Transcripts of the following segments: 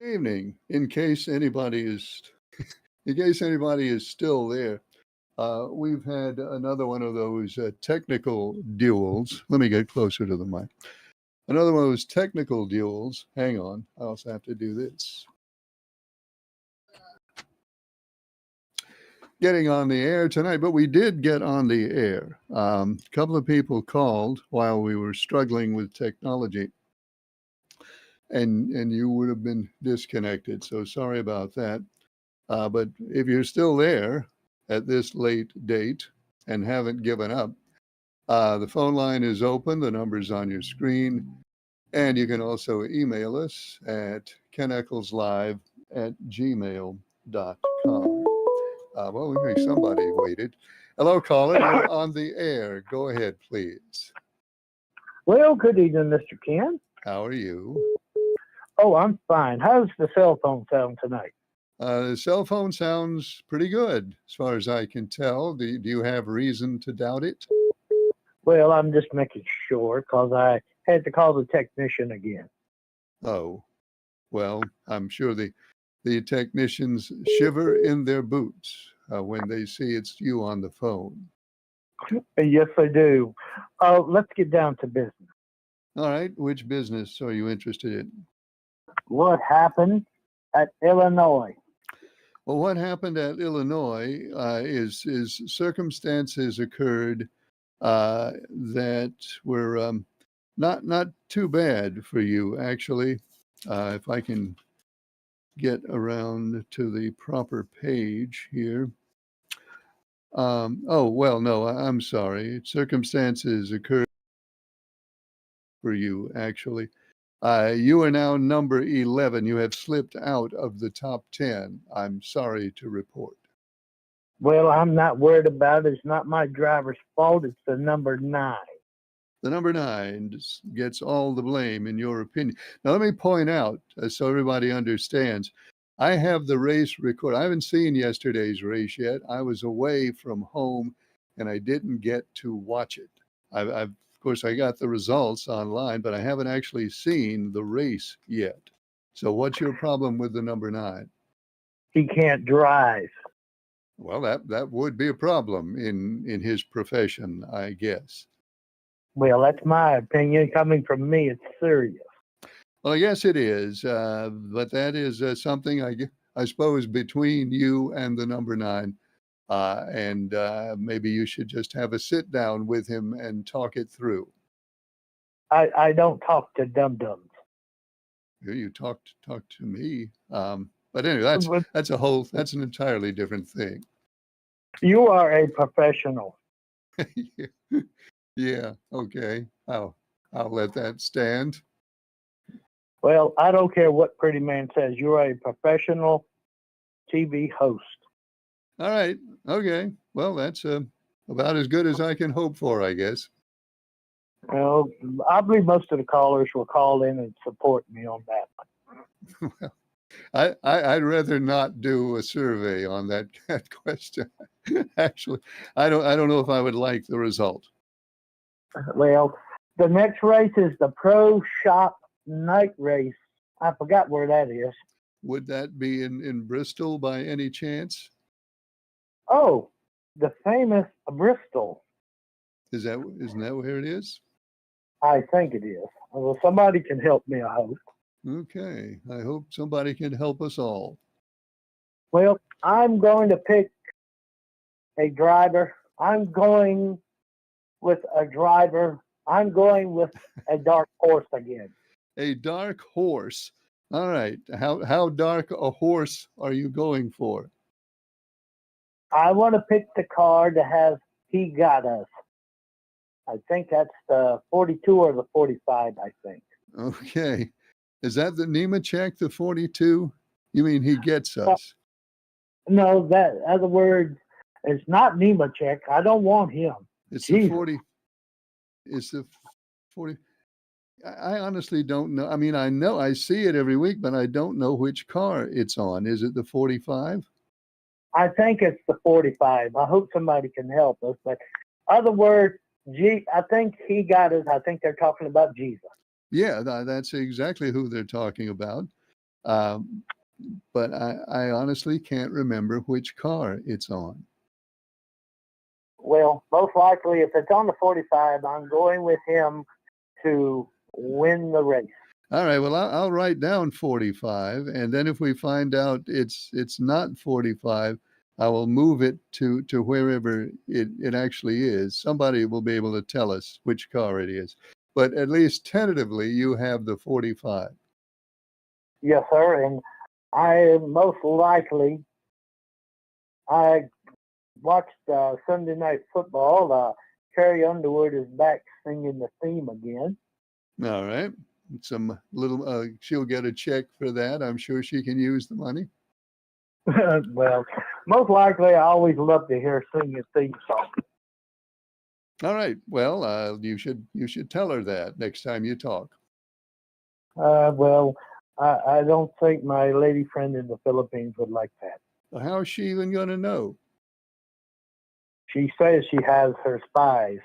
Evening. In case anybody is still there, we've had another one of those technical duels. Let me get closer to the mic. Another one of those technical duels. Hang on. I also have to do this. Getting on the air tonight, but we did get on the air. A couple of people called while we were struggling with technology, and you would have been disconnected. So sorry about that. But if you're still there at this late date and haven't given up, the phone line is open. The number's on your screen. And you can also email us at keneckleslive@gmail.com. Well, we think somebody waited. Hello, caller. You're on the air. Go ahead, please. Well, good evening, Mr. Ken. How are you? Oh, I'm fine. How's the cell phone sound tonight? The cell phone sounds pretty good as far as I can tell. Do you have reason to doubt it? Well, I'm just making sure because I had to call the technician again. Oh, well, I'm sure the technicians shiver in their boots when they see it's you on the phone. Yes, I do. Let's get down to business. All right, which business are you interested in? What happened at Illinois? Well, what happened at Illinois is circumstances occurred that were not too bad for you, actually. If I can get around to the proper page here. Oh, well, no, I'm sorry. Circumstances occurred for you, actually. You are now number 11. You have slipped out of the top 10. I'm sorry to report. Well, I'm not worried about it. It's not my driver's fault. It's the number 9. The number 9 gets all the blame, in your opinion. Now, let me point out, so everybody understands, I have the race record. I haven't seen yesterday's race yet. I was away from home, and I didn't get to watch it. Of course, I got the results online, but I haven't actually seen the race yet. So what's your problem with the number 9? He can't drive. Well, that would be a problem in his profession, I guess. Well, that's my opinion. Coming from me, it's serious. Well, yes, it is. But that is something, I suppose, between you and the number 9. And maybe you should just have a sit down with him and talk it through. I don't talk to dum-dums. You talk to me. But anyway, that's an entirely different thing. You are a professional. Yeah, okay. I'll let that stand. Well, I don't care what Pretty Man says. You're a professional TV host. All right. Okay. Well, that's about as good as I can hope for, I guess. Well, I believe most of the callers will call in and support me on that one. Well, I'd rather not do a survey on that question. Actually, I don't know if I would like the result. Well, the next race is the Pro Shop Night Race. I forgot where that is. Would that be in Bristol by any chance? Oh, the famous Bristol. Isn't that where it is? I think it is. Well, somebody can help me, I hope. Okay. I hope somebody can help us all. Well, I'm going to pick a driver. I'm going with a driver. I'm going with a dark horse again. A dark horse. All right. How dark a horse are you going for? I want to pick the car that has He Got Us. I think that's the 42 or the 45, I think. Okay. Is that the Nemechek, the 42? You mean He Gets Us? No, that, in other words, it's not Nemechek. I don't want him. It's Jesus. the 40. It's the 40. I honestly don't know. I mean, I know I see it every week, but I don't know which car it's on. Is it the 45? I think it's the 45. I hope somebody can help us. But other words, I think He Got Us. I think they're talking about Jesus. Yeah, that's exactly who they're talking about. Um, but I honestly can't remember which car it's on. Well, most likely, if it's on the 45, I'm going with him to win the race. All right. Well, I'll write down 45, and then if we find out it's not 45, I will move it to wherever it actually is. Somebody will be able to tell us which car it is. But at least tentatively, you have the 45. Yes, sir. And I most likely, I watched Sunday Night Football. Carrie Underwood is back singing the theme again. All right. Some little, she'll get a check for that. I'm sure she can use the money. Well, most likely, I always love to hear her sing a theme song. All right. Well, you should tell her that next time you talk. Well, I don't think my lady friend in the Philippines would like that. Well, how is she even going to know? She says she has her spies.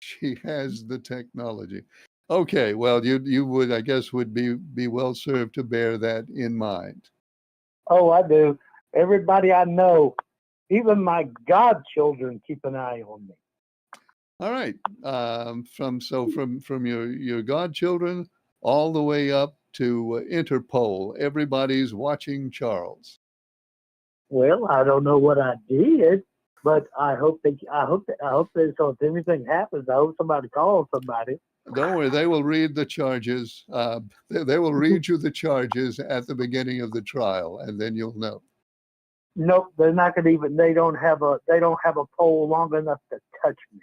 She has the technology. Okay. Well, you would, I guess, would be well served to bear that in mind. Oh, I do. Everybody I know, even my godchildren, keep an eye on me. All right. From your godchildren all the way up to Interpol, everybody's watching Charles. Well, I don't know what I did, but I hope that so if anything happens, I hope somebody calls somebody. Don't worry, they will read the charges. They will read you the charges at the beginning of the trial, and then you'll know. Nope, they're not going to even. They don't have a pole long enough to touch me.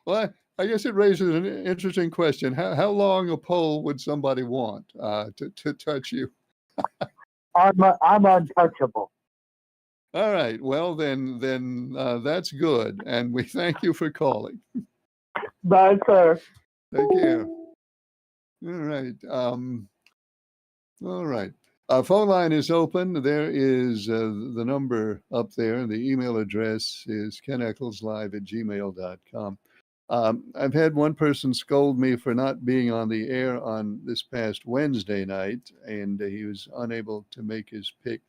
Well, I guess it raises an interesting question. How long a pole would somebody want to touch you? I'm untouchable. All right. Well, then that's good, and we thank you for calling. Bye, sir. Take care. All right. All right. Our phone line is open. There is the number up there. The email address is keneccleslive@gmail.com. I've had one person scold me for not being on the air on this past Wednesday night, and he was unable to make his pick.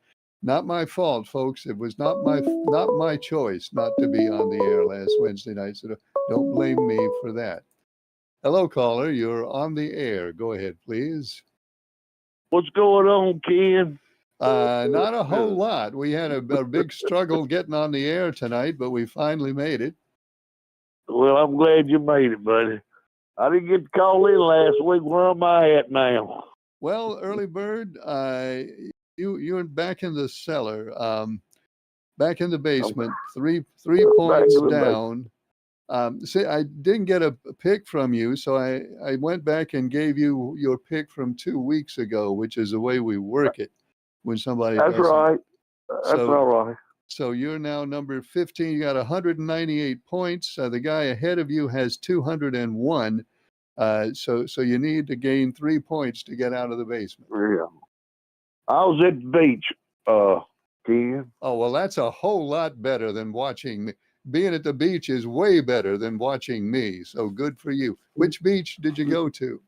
Not my fault, folks. It was not my choice not to be on the air last Wednesday night. So don't blame me for that. Hello, caller. You're on the air. Go ahead, please. What's going on, Ken? Not a whole lot. We had a big struggle getting on the air tonight, but we finally made it. Well, I'm glad you made it, buddy. I didn't get to call in last week. Where am I at now? Well, early bird, you're back in the cellar, back in the basement, three points down. See, I didn't get a pick from you, so I went back and gave you your pick from 2 weeks ago, which is the way we work it when somebody That's doesn't. right. That's all right. So you're now number 15. You got 198 points. The guy ahead of you has 201. So you need to gain 3 points to get out of the basement. Yeah. I was at the beach, Ken. Oh, well, that's a whole lot better than watching me. Being at the beach is way better than watching me. So good for you. Which beach did you go to?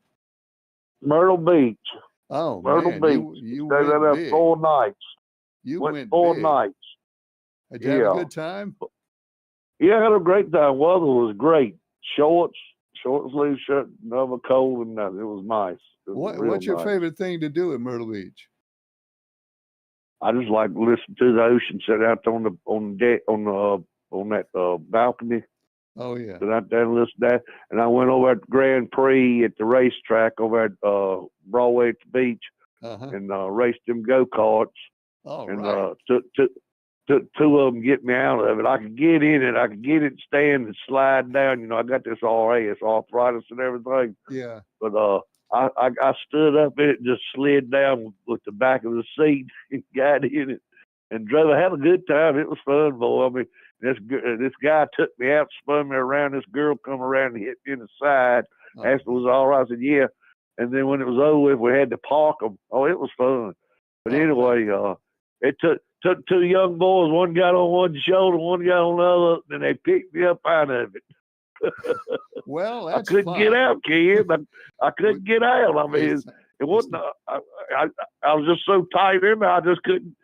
Myrtle Beach. Oh, Myrtle man, Beach. you Stayed went there big. 4 nights. You went went 4 big. nights. Did you have a good time? Yeah, I had a great time. Weather was great. Short sleeve shirt, never cold and nothing. It was nice. What's your favorite thing to do at Myrtle Beach? I just like to listen to the ocean, sit out on the deck on that balcony. Oh yeah. Sit out there and listen to that. And I went over at the Grand Prix at the racetrack over at Broadway at the beach and raced them go-karts. All and right. Took 2 of them get me out of it. I could get in it. I could get it, stand and slide down. You know, I got this RA, arthritis and everything. Yeah. But I stood up in it and just slid down with the back of the seat and got in it and drove. I had a good time. It was fun, boy. I mean, this guy took me out, spun me around. This girl come around and hit me in the side. Asked if it was all right. I said, yeah. And then when it was over with, we had to park them. Oh, it was fun. But anyway, it took 2 young boys. One got on one shoulder, one got on the other, and they picked me up out of it. Well, that's I couldn't get out, kid. I couldn't get out. I mean, It wasn't. I was just so tight in there, I just couldn't.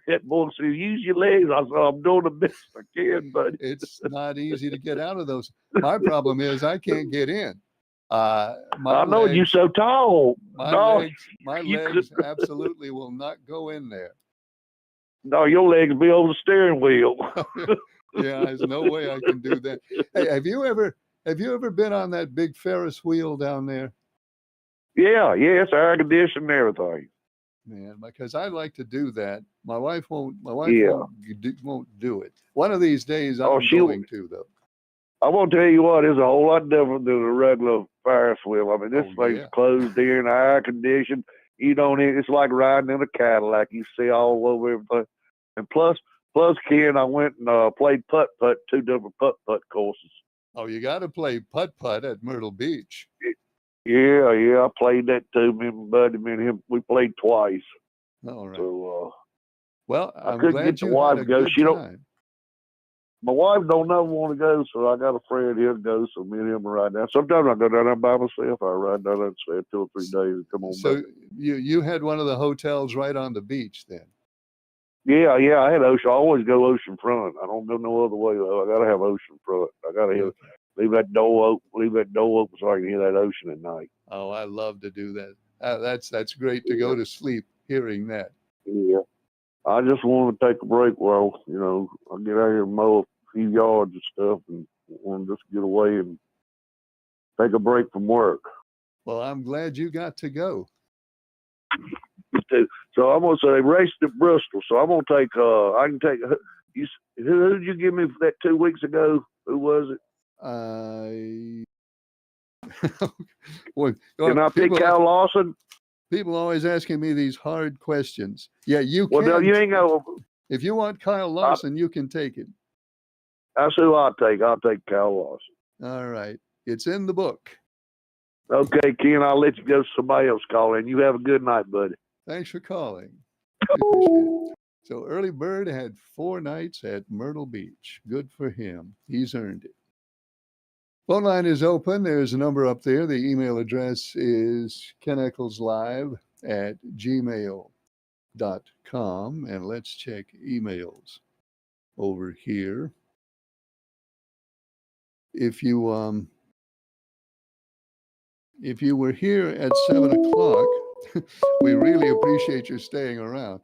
That boy said, "Use your legs." I said, "I'm doing the best I can, but It's not easy to get out of those. My problem is I can't get in. My I know you're legs, so tall. my No, legs, my you legs could. absolutely will not go in there. No, your legs be over the steering wheel. Yeah, there's no way I can do that. Hey, have you ever been on that big Ferris wheel down there? Yeah, it's air conditioned and everything. Man, because I like to do that. My wife won't. My wife Yeah. won't do it. One of these days, I'm Oh, going to though. I won't tell you what, it's a whole lot different than a regular Ferris wheel. I mean, this Oh, thing's yeah. closed in, air conditioned. You don't. It's like riding in a Cadillac. You see all over everything. And plus, Ken, I went and played putt-putt, 2 different putt-putt courses. Oh, you got to play putt-putt at Myrtle Beach. Yeah, I played that too. Me and my buddy, me and him, we played twice. All right. So Well, I I'm couldn't glad get the you wife had to a go. good She don't. time. My wife don't never want to go, so I got a friend here to go. So me and him will ride down. Sometimes I go down there by myself. I ride down there and stay 2 or 3 days and come on So back. you had one of the hotels right on the beach then. Yeah, I had ocean. I always go ocean front. I don't go no other way though. I gotta have ocean front. I gotta Okay. leave that door open so I can hear that ocean at night. Oh, I love to do that. That's great to go to sleep hearing that. Yeah. I just want to take a break while, I get out here and mow a few yards and stuff and want to just get away and take a break from work. Well, I'm glad you got to go. So I'm gonna say they raced at Bristol. So I'm gonna take. I can take. Who did you give me for that 2 weeks ago? Who was it? Well, Can I pick Kyle Lawson? People always asking me these hard questions. Yeah, you Well, can. no, you ain't gonna. If you want Kyle Lawson, you can take it. That's who I'll take. I'll take Kyle Lawson. All right. It's in the book. Okay, Ken, I'll let you go to somebody else call in. You have a good night, buddy. Thanks for calling. I appreciate it. So Early Bird had 4 nights at Myrtle Beach. Good for him. He's earned it. Phone line is open. There's a number up there. The email address is keneckleslive@gmail.com. And let's check emails over here. If you were here at 7 o'clock, we really appreciate you staying around.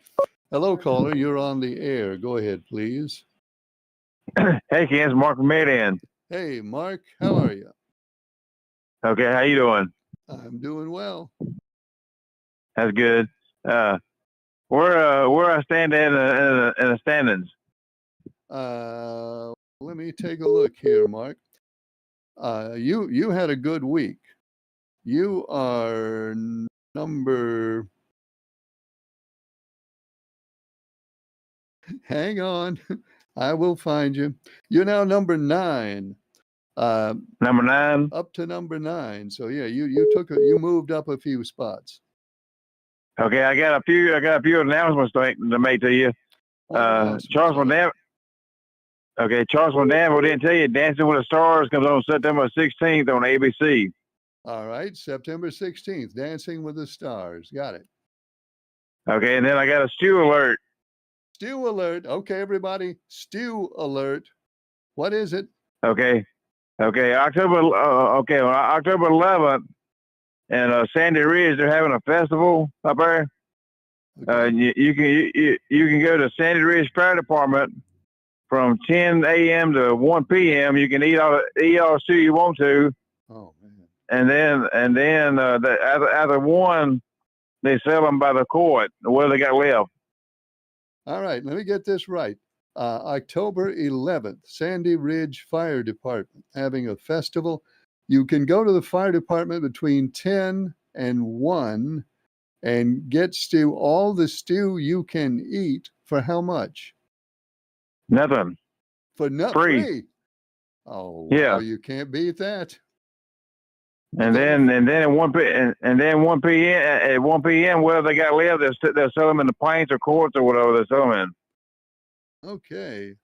Hello, caller. You're on the air. Go ahead, please. Hey, Ken, it's Mark from Maridan. Hey, Mark. How are you? Okay, how you doing? I'm doing well. That's good. Where I stand in the standings? Let me take a look here, Mark. You had a good week. You are number. Hang on, I will find you. You're now number 9. Number 9. Up to number 9. So yeah, you moved up a few spots. Okay, I got a few announcements to make to you. Charles Van Dam. Okay, Charles Van Dam didn't tell you. Dancing with the Stars comes on September 16th on ABC. All right, September 16th, Dancing with the Stars. Got it. Okay, and then I got a stew alert. Stew alert. Okay, everybody, stew alert. What is it? Okay, October 11th, and Sandy Ridge, they're having a festival up there. Okay. You can go to Sandy Ridge Fire Department from 10 a.m. to 1 p.m. You can eat all the stew you want to. Oh man. And then after 1, they sell them by the quart. What do they got left? All right, let me get this right. October 11th, Sandy Ridge Fire Department having a festival. You can go to the fire department between 10 and 1 and get all the stew you can eat for how much? Nothing. For Free. Oh, yeah. Wow, you can't beat that. And then at 1 p.m. At 1 p.m. whatever they got left, they'll sell them in the pints or quarts or whatever they sell them in. Okay.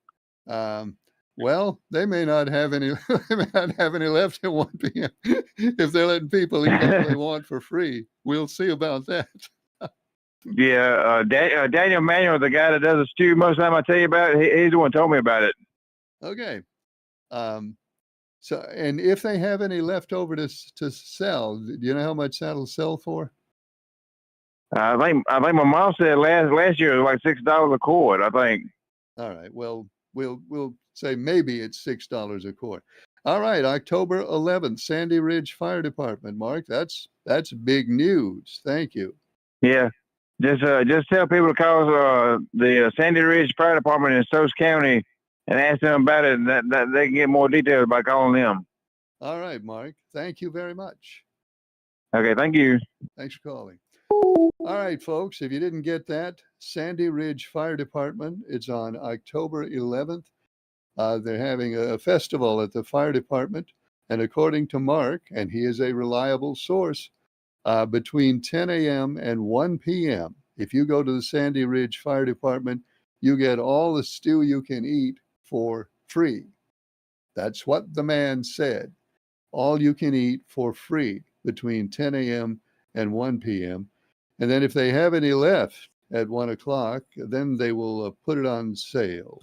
Well, they may not have any. They may not have any left at 1 p.m. if they're letting people eat all they want for free. We'll see about that. Yeah, Daniel Manuel, the guy that does the stew most of the time I tell you about it, he's the one who told me about it. Okay. So, and if they have any left over to sell, do you know how much that'll sell for? I think my mom said last year it was like $6 a quart. I think. All right. Well, we'll say maybe it's $6 a quart. All right, October 11th, Sandy Ridge Fire Department. Mark, that's big news. Thank you. Yeah, just tell people to call the Sandy Ridge Fire Department in Stokes County and ask them about it, and that they can get more details by calling them. All right, Mark. Thank you very much. Okay, thank you. Thanks for calling. All right, folks, if you didn't get that, Sandy Ridge Fire Department, it's on October 11th. They're having a festival at the fire department. And according to Mark, and he is a reliable source, between 10 a.m. and 1 p.m., if you go to the Sandy Ridge Fire Department, you get all the stew you can eat for free. That's what the man said. All you can eat for free between 10 a.m. and 1 p.m. And then if they have any left at 1 o'clock, then they will put it on sale.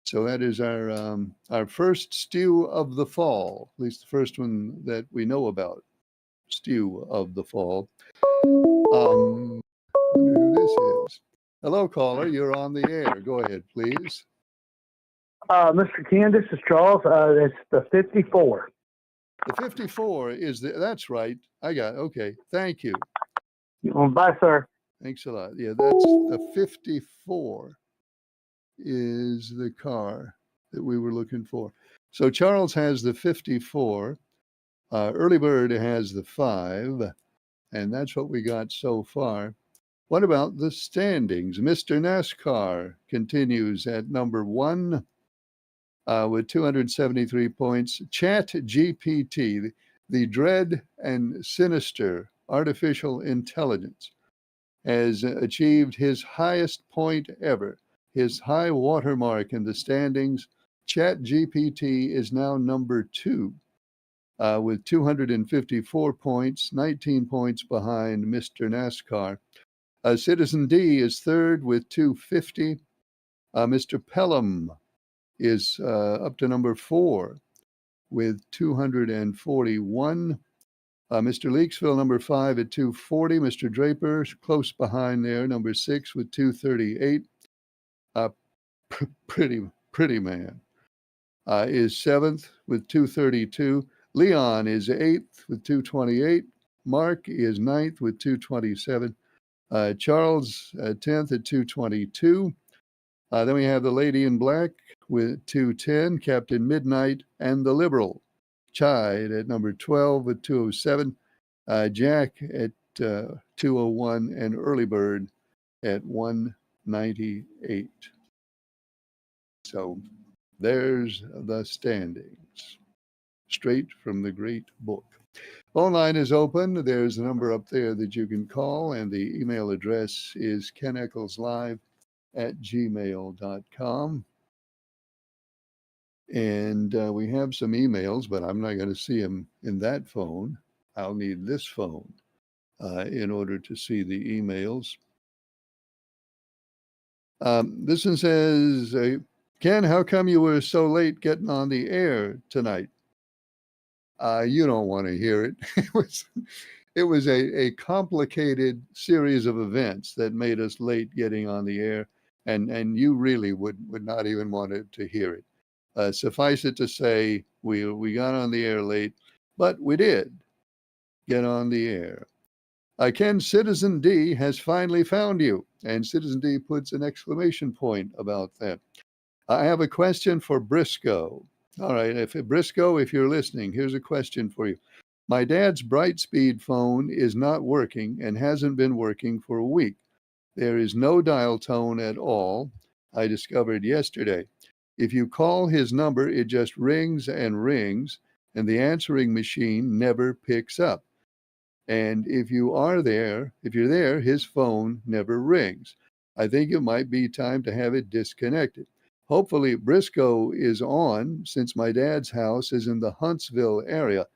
So that is our first stew of the fall, at least the first one that we know about. Stew of the fall. Wonder who this is. Hello, caller. You're on the air. Go ahead, please. Mr. Ken, this is Charles. It's the 54. The 54 is that's right. I got it. Okay. Thank you. Bye, sir. Thanks a lot. Yeah, that's the 54 is the car that we were looking for. So Charles has the 54. Early Bird has the 5. And that's what we got so far. What about the standings? Mr. NASCAR continues at number 1 with 273 points. Chat GPT, the dread and sinister artificial intelligence, has achieved his highest point ever, his high watermark in the standings. Chat GPT is now number 2 with 254 points, 19 points behind Mr. NASCAR. Citizen D is third with 250. Mr. Pelham is up to number 4 with 241. Mr. Leaksville, number 5 at 240. Mr. Draper, close behind there, number 6 with 238. Pretty man is 7th with 232. Leon is 8th with 228. Mark is 9th with 227. Charles 10th at 222. Then we have the Lady in Black with 210, Captain Midnight, and the Liberal, Chide at number 12 with 207, Jack at 201, and Early Bird at 198. So there's the standings, straight from the great book. Phone line is open. There's a number up there that you can call, and the email address is keneckleslive@gmail.com. And we have some emails, but I'm not going to see them in that phone. I'll need this phone in order to see the emails. This one says, Ken, how come you were so late getting on the air tonight? You don't want to hear it. It was a complicated series of events that made us late getting on the air, and you really would not even want to hear it. Suffice it to say, we got on the air late, but we did get on the air. Ken, Citizen D has finally found you, and Citizen D puts an exclamation point about that. I have a question for Briscoe. All right, Briscoe, if you're listening, here's a question for you. My dad's Brightspeed phone is not working and hasn't been working for a week. There is no dial tone at all, I discovered yesterday. If you call his number, it just rings, and the answering machine never picks up. And if you're there, his phone never rings. I think it might be time to have it disconnected. Hopefully Briscoe is on, since my dad's house is in the Huntsville area,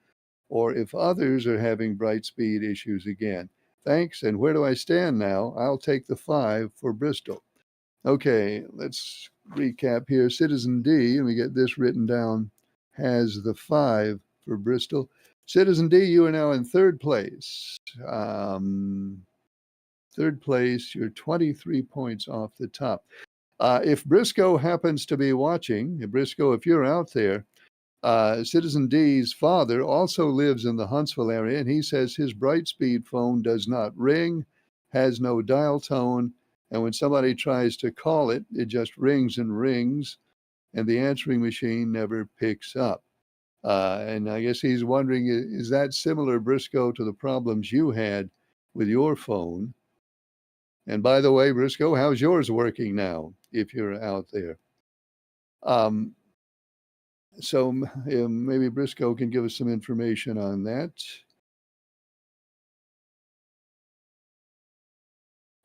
or if others are having Brightspeed issues again. Thanks. And where do I stand now? I'll take the 5 for Bristol. Okay, let's recap here. Citizen D, and we get this written down, has the 5 for Bristol. Citizen D, you are now in third place. Third place, you're 23 points off the top. If Briscoe happens to be watching, Briscoe, if you're out there, Citizen D's father also lives in the Huntsville area, and he says his Brightspeed phone does not ring, has no dial tone, and when somebody tries to call it, it just rings and rings, and the answering machine never picks up. And I guess he's wondering, is that similar, Briscoe, to the problems you had with your phone? And by the way, Briscoe, how's yours working now, if you're out there? So maybe Briscoe can give us some information on that.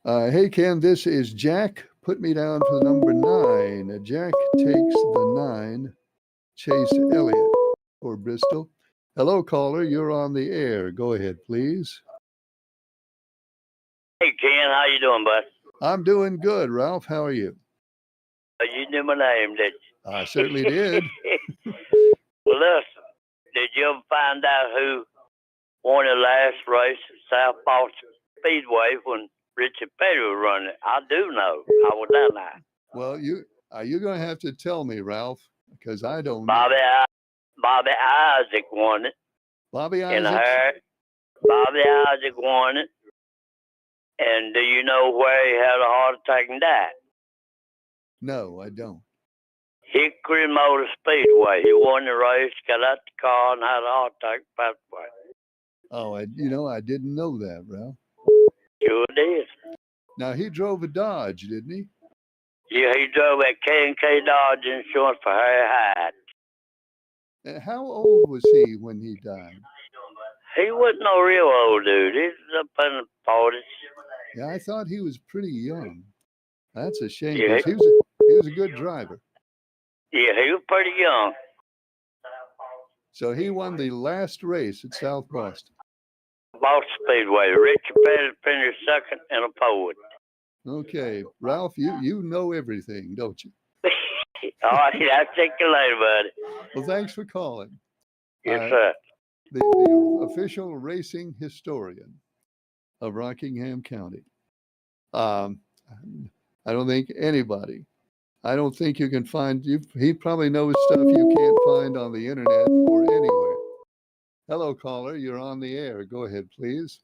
Hey, Ken, this is Jack. Put me down for the number 9. Jack takes the 9. Chase Elliott for Bristol. Hello, caller. You're on the air. Go ahead, please. Hey, Ken. How you doing, bud? I'm doing good. Ralph, how are you? You knew my name, did you? I certainly did. Well, listen, did you ever find out who won the last race at South Boston Speedway when Richard Petty was running it? I do know. I was down there. Well, you're going to have to tell me, Ralph, because I don't know. Bobby Isaac won it. Bobby In Isaac? her, Bobby Isaac won it. And do you know where he had a heart attack and died? No, I don't. Hickory Motor Speedway. He won the race, got out the car, and had a heart attack, passed away. Oh, I didn't know that, Ralph. Sure did. Now, he drove a Dodge, didn't he? Yeah, he drove that K&K Dodge Insurance for Harry Hyde. And how old was he when he died? He wasn't no real old dude. He was up in the 40s. Yeah, I thought he was pretty young. That's a shame, Yeah. 'cause he was a good driver. Yeah, he was pretty young. So he won the last race at South Boston. Boston Speedway. Richard Petty finished second in a pole. Okay, Ralph, you know everything, don't you? All right, I'll take you later, buddy. Well, thanks for calling. Yes, sir. The official racing historian of Rockingham County. I don't think anybody. I don't think you can find. He probably knows stuff you can't find on the internet or anywhere. Hello, caller. You're on the air. Go ahead, please.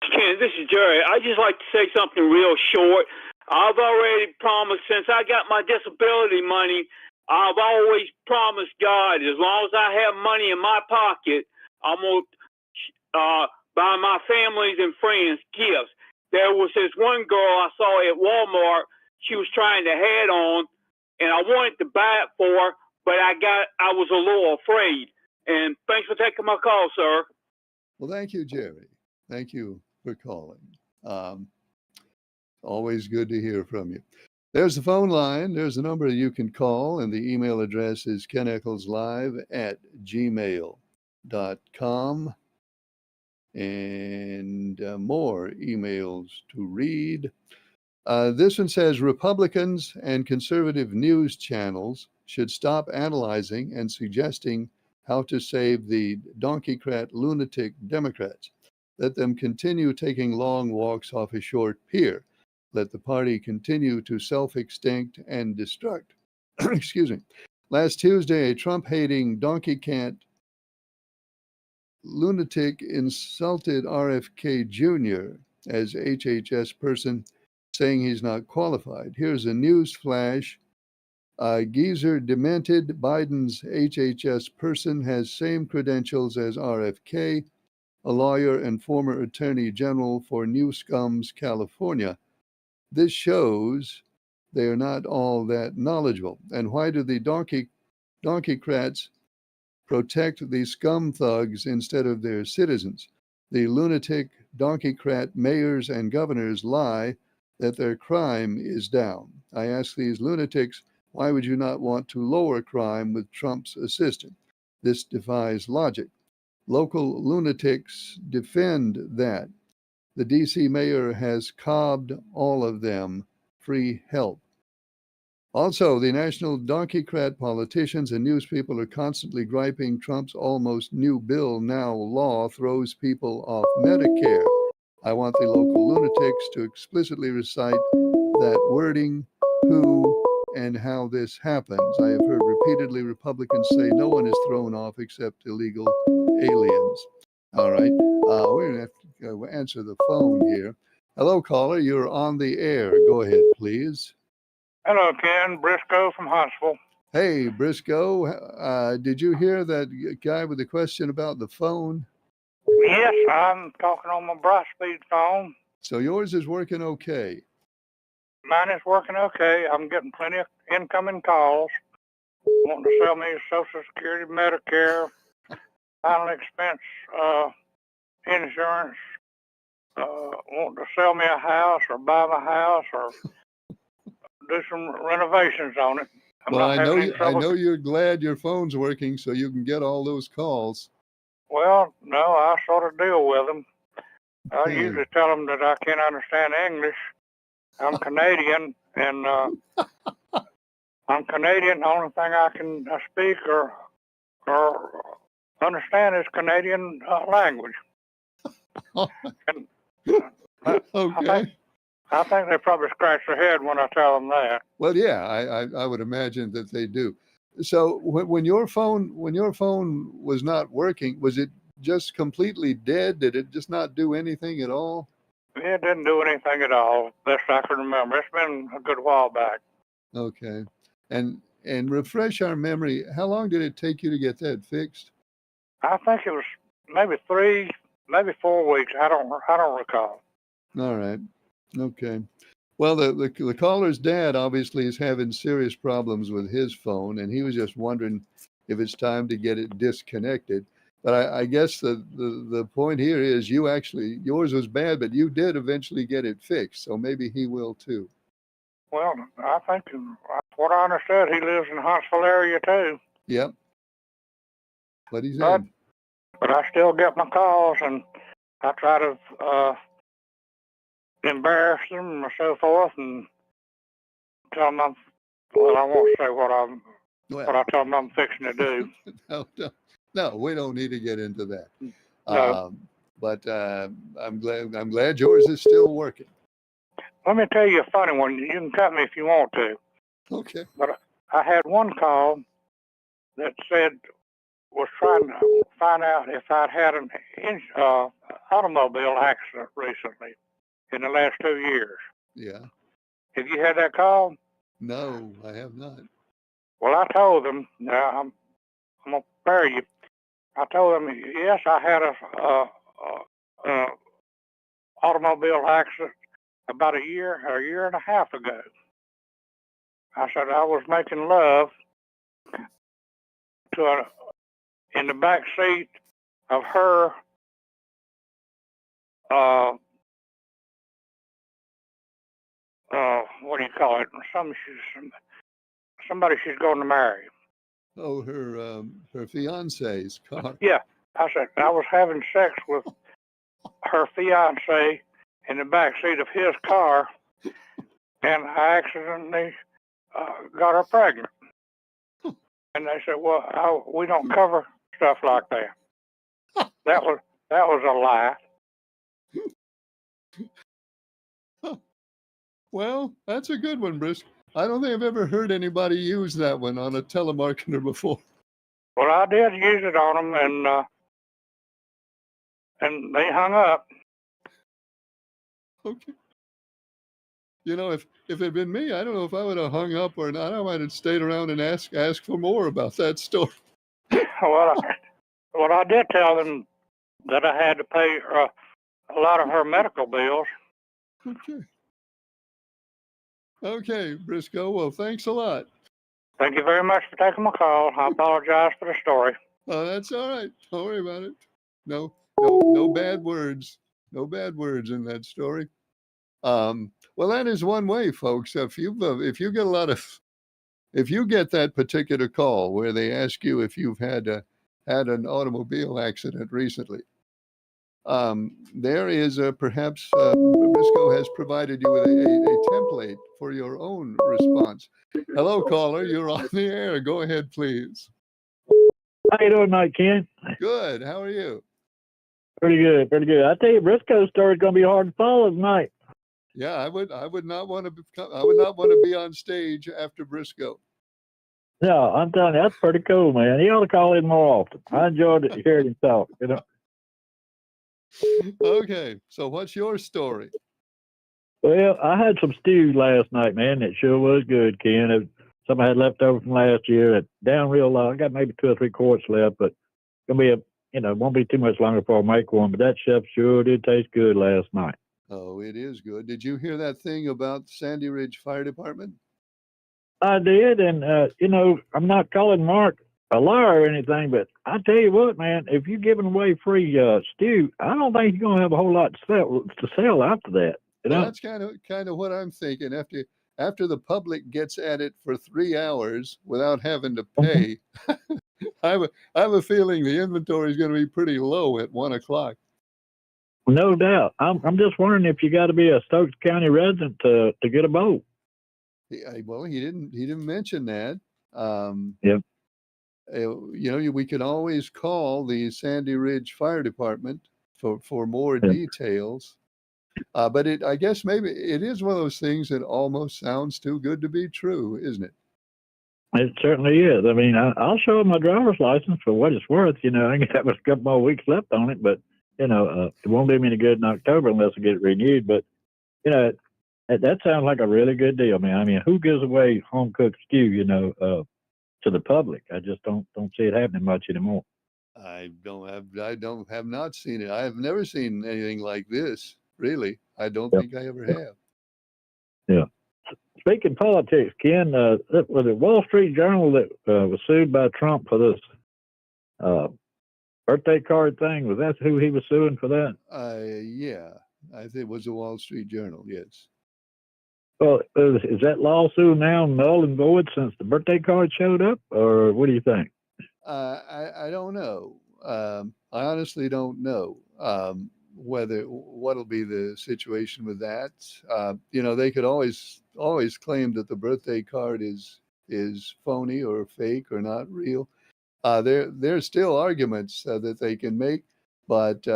Ken, this is Jerry. I'd just like to say something real short. I've already promised, since I got my disability money, I've always promised God, as long as I have money in my pocket, I'm going to buy my families and friends gifts. There was this one girl I saw at Walmart. She was trying to head on, and I wanted to buy it for her, but I was a little afraid. And thanks for taking my call, sir. Well, thank you, Jerry. Thank you for calling. Always good to hear from you. There's the phone line. There's a number you can call, and the email address is keneckleslive@gmail.com. And more emails to read. This one says Republicans and conservative news channels should stop analyzing and suggesting how to save the donkeycrat lunatic Democrats. Let them continue taking long walks off a short pier. Let the party continue to self-extinct and destruct. Excuse me. Last Tuesday, a Trump-hating donkey cat lunatic insulted RFK Jr. as HHS person, saying he's not qualified. Here's a news flash. Geezer demented. Biden's HHS person has same credentials as RFK, a lawyer and former attorney general for New Scums, California. This shows they are not all that knowledgeable. And why do the donkeycrats protect the scum thugs instead of their citizens? The lunatic donkeycrat mayors and governors lie that their crime is down. I ask these lunatics, Why would you not want to lower crime with Trump's assistant? This defies logic. Local lunatics defend that. The DC mayor has cobbed all of them free help. Also, the national donkeycrat politicians and news people are constantly griping Trump's almost new bill now law throws people off Medicare. I want the local lunatics to explicitly recite that wording, who and how this happens. I have heard repeatedly Republicans say no one is thrown off except illegal aliens. All right, we're going to have to answer the phone here. Hello, caller, you're on the air. Go ahead, please. Hello, Ken. Briscoe from Huntsville. Hey, Briscoe, did you hear that guy with the question about the phone? Yes, I'm talking on my Brightspeed phone. So yours is working okay. Mine is working okay. I'm getting plenty of incoming calls wanting to sell me Social Security, Medicare, final expense insurance, wanting to sell me a house or buy my house or do some renovations on it. Well, I know you're glad your phone's working so you can get all those calls. Well, no, I sort of deal with them. I usually tell them that I can't understand English. I'm Canadian, and I'm Canadian. The only thing I can speak or understand is Canadian language. And, Okay. I think they probably scratch their head when I tell them that. Well, yeah, I would imagine that they do. So when your phone was not working, was it just completely dead? Did it just not do anything at all? It didn't do anything at all, best I can remember. It's been a good while back. Okay. And refresh our memory. How long did it take you to get that fixed? I think it was maybe 3, maybe 4 weeks. I don't recall. All right. Okay. Well, the caller's dad obviously is having serious problems with his phone, and he was just wondering if it's time to get it disconnected. But I guess the point here is yours was bad, but you did eventually get it fixed. So maybe he will too. Well, I think what I understood, he lives in the Huntsville area too. Yep. But he's in. But I still get my calls, and I try to embarrass them or so forth, and tell them I won't say what I tell them I'm fixing to do. No, we don't need to get into that. No. But I'm glad yours is still working. Let me tell you a funny one. You can cut me if you want to. Okay. But I had one call that was trying to find out if I'd had an automobile accident recently in the last 2 years. Yeah. Have you had that call? No, I have not. Well, I told them, I'm going to spare you. I told them, yes, I had a automobile accident about a year and a half ago. I said I was making love in the back seat of her what do you call it? Somebody she's going to marry. Oh, her fiance's car. Yeah, I said I was having sex with her fiance in the back seat of his car, and I accidentally got her pregnant. And they said, "Well, we don't cover stuff like that." That was a lie. Well, that's a good one, Bruce. I don't think I've ever heard anybody use that one on a telemarketer before. Well, I did use it on them, and they hung up. Okay. You know, if it had been me, I don't know if I would have hung up or not. I might have stayed around and ask for more about that story. Well, I did tell them that I had to pay a lot of her medical bills. Okay. Okay, Briscoe. Well, thanks a lot. Thank you very much for taking my call. I apologize for the story. Oh, that's all right. Don't worry about it. No bad words. No bad words in that story. Well, that is one way, folks. If you get a lot of if you get that particular call where they ask you if you've had an automobile accident recently, there is perhaps Briscoe has provided you with a template for your own response. Hello, caller. You're on the air. Go ahead, please. How you doing tonight, Ken? Good. How are you? Pretty good, pretty good. I tell you, Briscoe's story's gonna be hard to follow tonight. Yeah, I would not want to be on stage after Briscoe. No, I'm telling you, that's pretty cool, man. He ought to call in more often. I enjoyed hearing him talk. Okay, so what's your story? Well, I had some stew last night, man. It sure was good, Ken. Some I had left over from last year. It down real low. I got maybe 2 or 3 quarts left, but it's gonna be won't be too much longer before I make one. But that chef sure did taste good last night. Oh, it is good. Did you hear that thing about Sandy Ridge Fire Department? I did, and I'm not calling Mark a liar or anything, but I tell you what, man, if you're giving away free stew, I don't think you're gonna have a whole lot to sell after that. Well, that's kind of what I'm thinking. After the public gets at it for 3 hours without having to pay, I have a feeling the inventory is going to be pretty low at 1 o'clock. No doubt. I'm just wondering if you got to be a Stokes County resident to get a boat. Well, he didn't mention that. Yep. We could always call the Sandy Ridge Fire Department for more details. But I guess maybe it is one of those things that almost sounds too good to be true, isn't it? It certainly is. I mean, I'll show my driver's license for what it's worth. I got a couple more weeks left on it, but it won't do me any good in October unless I get it renewed. But that sounds like a really good deal, man. I mean, who gives away home cooked stew, to the public? I just don't see it happening much anymore. I have not seen it. I have never seen anything like this. Really, I don't think I ever have. Yeah. Speaking politics, Ken, was it Wall Street Journal that was sued by Trump for this birthday card thing? Was that who he was suing for that? Yeah, I think it was the Wall Street Journal. Yes. Well, is that lawsuit now null and void since the birthday card showed up, or what do you think? I don't know. I honestly don't know. What'll be the situation with that. They could always claim that the birthday card is phony or fake or not real. There's still arguments that they can make, but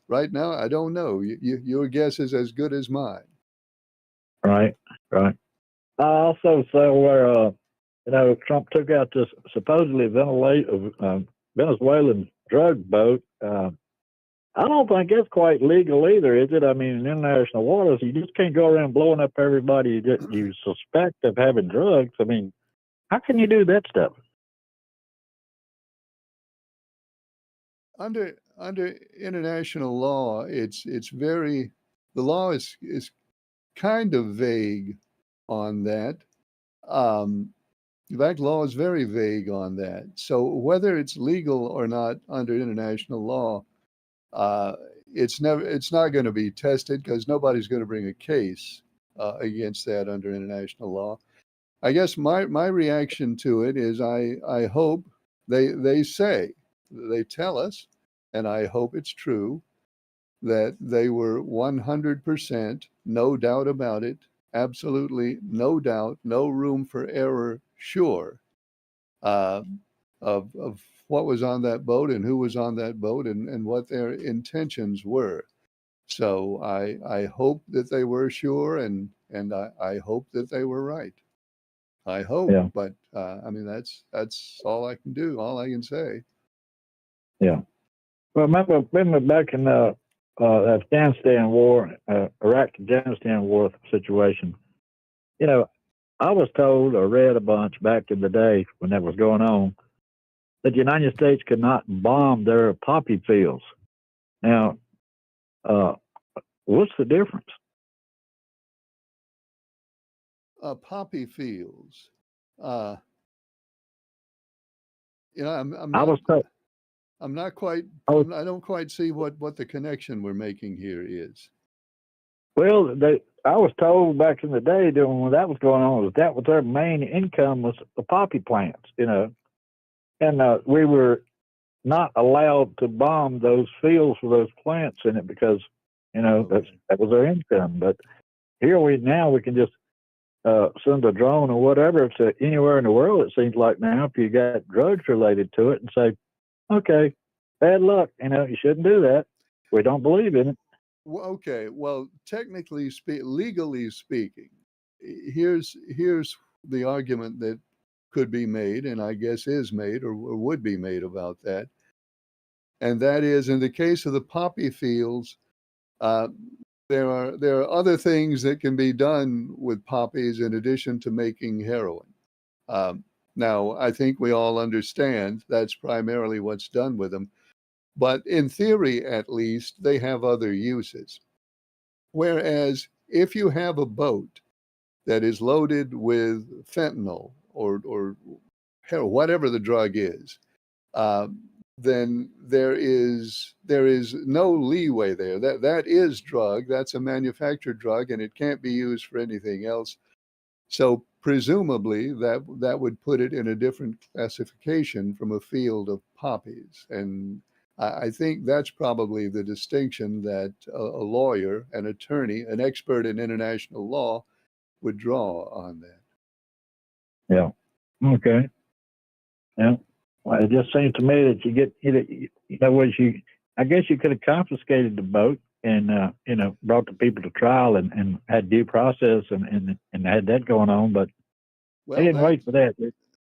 right now I don't know. Your guess is as good as mine. Right. I also saw where Trump took out this supposedly Venezuelan drug boat. I don't think it's quite legal either, is it? I mean, in international waters, you just can't go around blowing up everybody you suspect of having drugs. I mean, how can you do that stuff? Under international law, the law is kind of vague on that. In fact, law is very vague on that. So whether it's legal or not under international law, it's not going to be tested because nobody's going to bring a case against that under international law. I guess my reaction to it is I hope they tell us, and I hope it's true, that they were 100%, no doubt about it, absolutely no doubt, no room for error, sure, of what was on that boat and who was on that boat and what their intentions were. So I hope that they were sure, and I hope that they were right. I hope, but I mean that's all I can do, all I can say. Yeah. Well, remember back in the Afghanistan war, Iraq-Afghanistan war situation. I was told or read a bunch back in the day when that was going on that the United States could not bomb their poppy fields. Now, what's the difference? Poppy fields. I'm I was told. I'm not quite. I don't quite see what the connection we're making here is. Well, I was told back in the day when that was going on that was their main income was the poppy plants, you know, and we were not allowed to bomb those fields with those plants in it because, you know, that was their income. But here we can just send a drone or whatever to anywhere in the world. It seems like now, if you got drugs related to it, and say, okay, bad luck, you know, you shouldn't do that. We don't believe in it. Well, okay. Well, legally speaking, here's the argument that could be made, and I guess is made or would be made about that. And that is, in the case of the poppy fields, there are other things that can be done with poppies in addition to making heroin. Now, I think we all understand that's primarily what's done with them. But in theory, at least, they have other uses. Whereas if you have a boat that is loaded with fentanyl or heroin, whatever the drug is, then there is no leeway there. That is drug. That's a manufactured drug, and it can't be used for anything else. So presumably that would put it in a different classification from a field of poppies. And I think that's probably the distinction that a lawyer, an attorney, an expert in international law would draw on that. Yeah. Okay. Yeah. Well, it just seems to me that you get, I guess you could have confiscated the boat and, brought the people to trial and had due process and had that going on, but they didn't wait for that.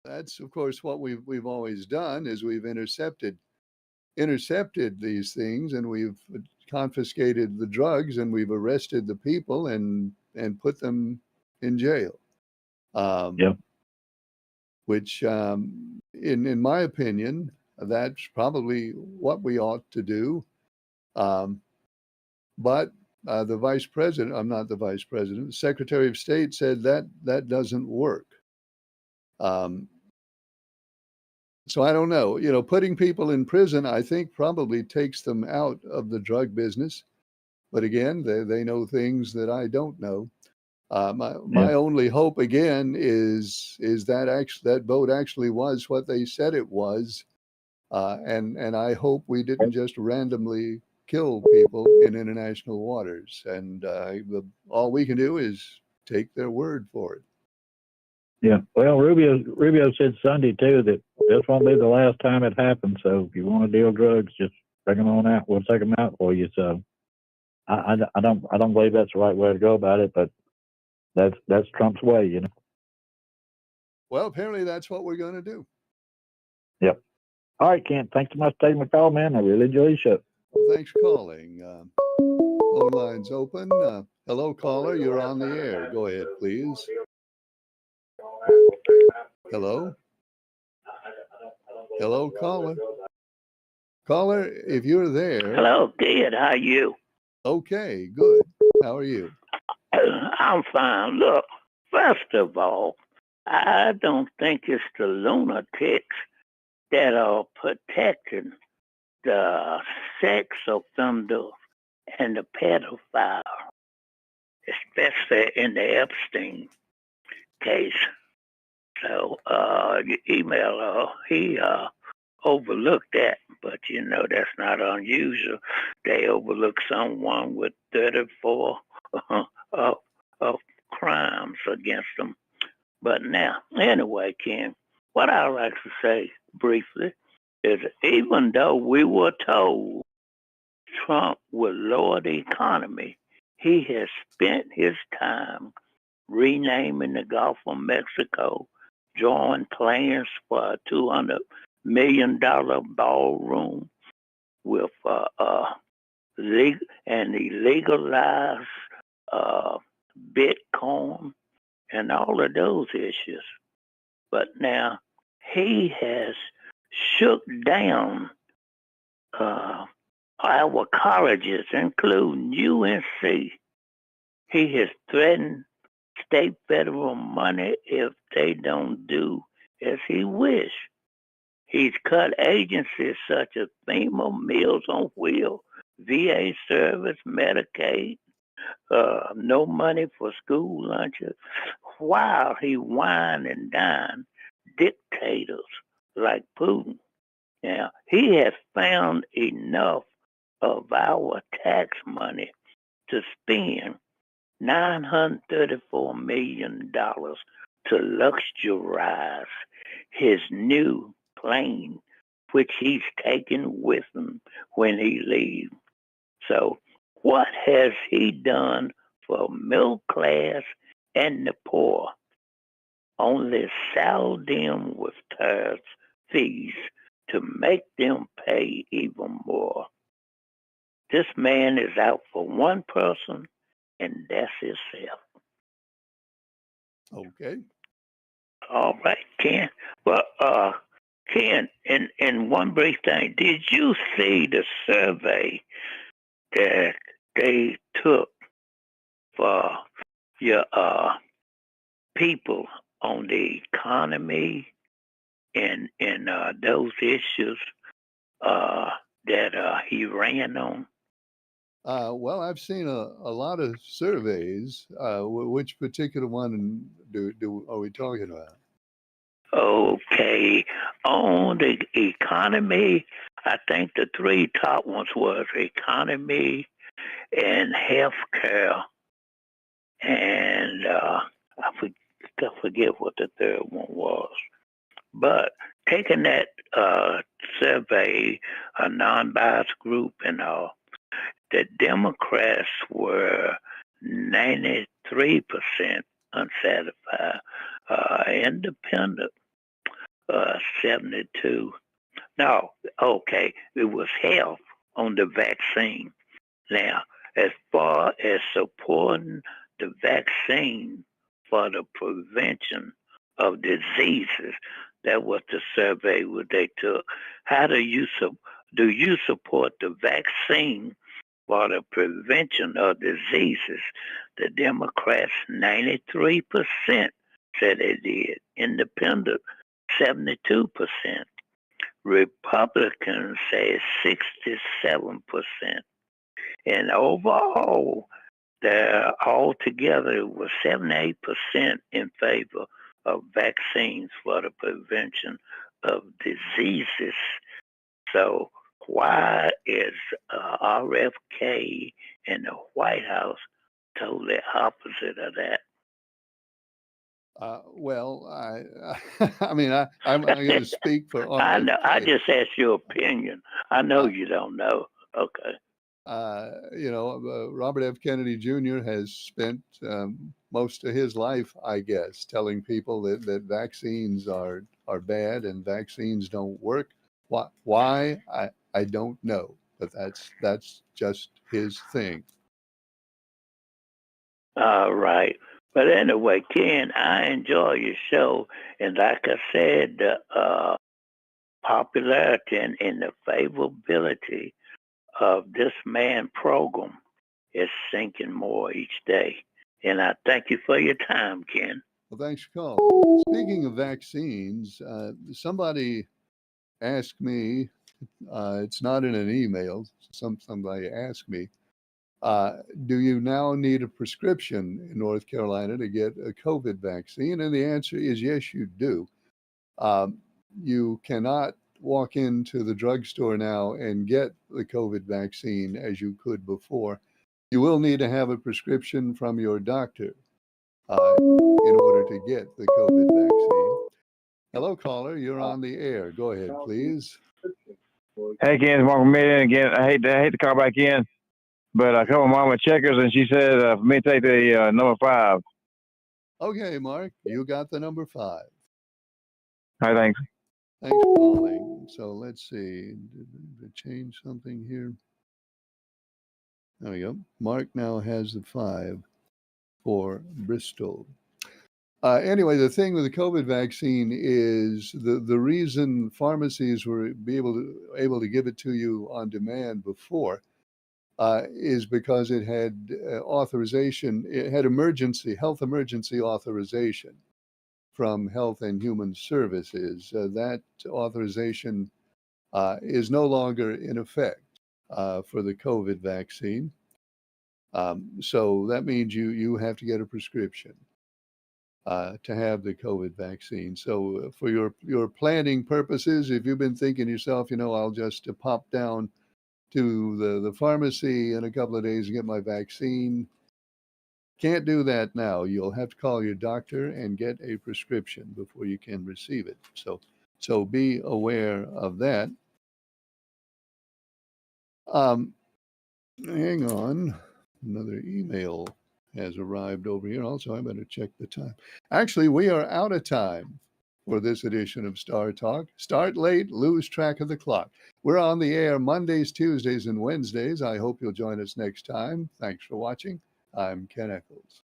That's, of course, what we've always done is we've intercepted these things, and we've confiscated the drugs, and we've arrested the people and put them in jail. Yeah. Which, in my opinion, that's probably what we ought to do. But the vice president, I'm not the vice president, the Secretary of State said that doesn't work. So I don't know, putting people in prison, I think probably takes them out of the drug business. But again, they know things that I don't know. My only hope again is that boat actually was what they said it was. And I hope we didn't just randomly kill people in international waters. And all we can do is take their word for it. Yeah. Well, Rubio said Sunday too that this won't be the last time it happens. So if you want to deal drugs, just bring them on out. We'll take them out for you. So I don't believe that's the right way to go about it, but that's Trump's way, Well, apparently that's what we're going to do. Yep. All right, Kent. Thanks so much for taking my call, man. I really enjoy the show. Well, thanks for calling. Phone line's open. Hello, caller. You're on the air. Go ahead, please. Hello? Hello, caller. Caller, if you're there. Hello, kid. How are you? Okay, good. How are you? I'm fine. Look, first of all, I don't think it's the lunatics that are protecting the sex offender and the pedophile, especially in the Epstein case. So you email he overlooked that, but that's not unusual. They overlook someone with 34 of crimes against them. But now, anyway, Ken, what I'd like to say briefly is even though we were told Trump would lower the economy, he has spent his time renaming the Gulf of Mexico, drawing plans for a $200 million ballroom with and he legalized Bitcoin and all of those issues. But now he has shook down our colleges, including UNC. He has threatened state federal money if they don't do as he wish. He's cut agencies such as FEMA, Meals on Wheels, VA service, Medicaid, no money for school lunches, while he wine and dine dictators like Putin. Now, he has found enough of our tax money to spend $934 million to luxurize his new plane, which he's taking with him when he leaves. So, what has he done for middle class and the poor? Only saddle them with tariffs, fees to make them pay even more. This man is out for one person, and that's himself. Okay. All right, Ken. Well, Ken, in one brief thing, did you see the survey that they took for your people on the economy and those issues that he ran on? Well, I've seen a lot of surveys. Which particular one are we talking about? Okay. On the economy, I think the three top ones was economy and healthcare, and I forget what the third one was. But taking that survey, a non-biased group and all, the Democrats were 93% unsatisfied, independent 72. No, okay, it was health on the vaccine. Now, as far as supporting the vaccine for the prevention of diseases, that was the survey what they took. How do you support the vaccine for the prevention of diseases? The Democrats 93% said they did. Independent 72%. Republicans say 67%. And overall, altogether it was 78% in favor of vaccines for the prevention of diseases. So why is RFK and the White House totally opposite of that? Well, I mean, I'm going to speak for RFK. I know. I just asked your opinion. I know you don't know. Okay. Robert F. Kennedy Jr. has spent most of his life, I guess, telling people that vaccines are bad and vaccines don't work. Why? I don't know, but that's just his thing. All right. But anyway, Ken, I enjoy your show. And like I said, the popularity and the favorability of this man program is sinking more each day. And I thank you for your time, Ken. Well, thanks for calling. Speaking of vaccines, somebody asked me, it's not in an email, somebody asked me, do you now need a prescription in North Carolina to get a COVID vaccine? And the answer is yes, you do. You cannot walk into the drugstore now and get the COVID vaccine as you could before. You will need to have a prescription from your doctor in order to get the COVID vaccine. Hello, caller. You're on the air. Go ahead, please. Hey, Ken, Mark Million again. I hate to call back in, but I called Mama Checkers and she said for me to take the number 5. Okay, Mark, you got the number 5. All right, thanks. Thanks for calling. So let's see. Did I change something here? There we go. Mark now has the 5 for Bristol. Anyway, the thing with the COVID vaccine is the reason pharmacies were able to give it to you on demand before is because it had authorization. It had health emergency authorization from Health and Human Services. That authorization is no longer in effect for the COVID vaccine. So that means you have to get a prescription to have the COVID vaccine. So for your planning purposes, if you've been thinking to yourself, I'll just pop down to the pharmacy in a couple of days and get my vaccine, can't do that now. You'll have to call your doctor and get a prescription before you can receive it. So be aware of that. Hang on. Another email has arrived over here. Also, I better check the time. Actually, we are out of time for this edition of Star Talk. Start late, lose track of the clock. We're on the air Mondays, Tuesdays, and Wednesdays. I hope you'll join us next time. Thanks for watching. I'm Ken Echols.